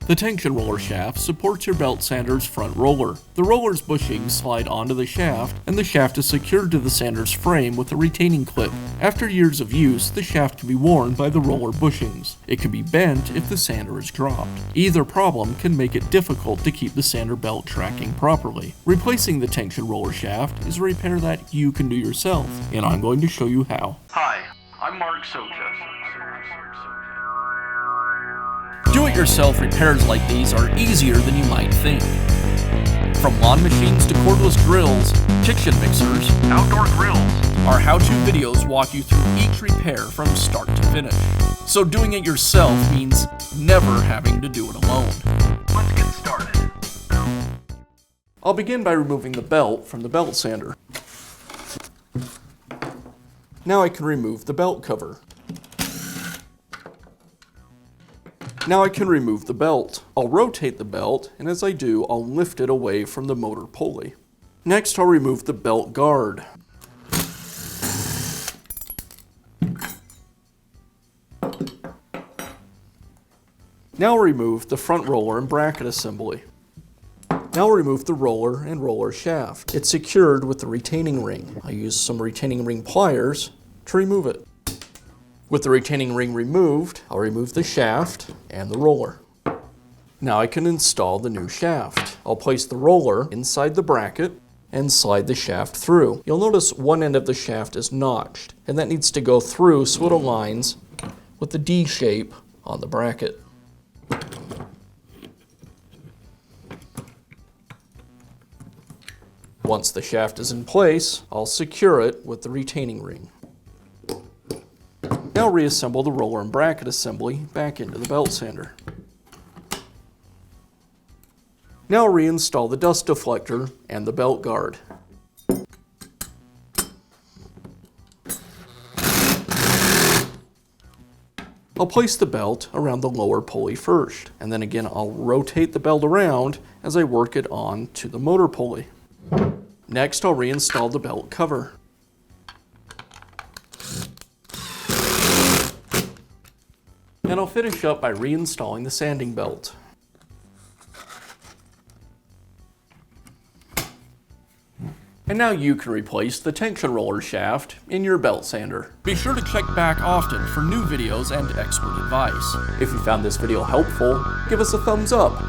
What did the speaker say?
The tension roller shaft supports your belt sander's front roller. The roller's bushings slide onto the shaft, and the shaft is secured to the sander's frame with a retaining clip. After years of use, the shaft can be worn by the roller bushings. It can be bent if the sander is dropped. Either problem can make it difficult to keep the sander belt tracking properly. Replacing the tension roller shaft is a repair that you can do yourself, and I'm going to show you how. Hi, I'm Mark Socha. Do-it-yourself repairs like these are easier than you might think. From lawn machines to cordless drills, kitchen mixers, Outdoor grills. our how-to videos walk you through each repair from start to finish. So doing it yourself means never having to do it alone. Let's get started. I'll begin by removing the belt from the belt sander. Now I can remove the belt cover. Now I can remove the belt. I'll rotate the belt, and as I do, I'll lift it away from the motor pulley. Next, I'll remove the belt guard. Now I'll remove the front roller and bracket assembly. Now I'll remove the roller and roller shaft. It's secured with the retaining ring. I use some retaining ring pliers to remove it. With the retaining ring removed, I'll remove the shaft and the roller. Now I can install the new shaft. I'll place the roller inside the bracket and slide the shaft through. You'll notice one end of the shaft is notched, and that needs to go through so it aligns with the D shape on the bracket. Once the shaft is in place, I'll secure it with the retaining ring. Now reassemble the roller and bracket assembly back into the belt sander. Now reinstall the dust deflector and the belt guard. I'll place the belt around the lower pulley first, and then again I'll rotate the belt around as I work it on to the motor pulley. Next, I'll reinstall the belt cover. And I'll finish up by reinstalling the sanding belt. And now you can replace the tension roller shaft in your belt sander. Be sure to check back often for new videos and expert advice. If you found this video helpful, give us a thumbs up.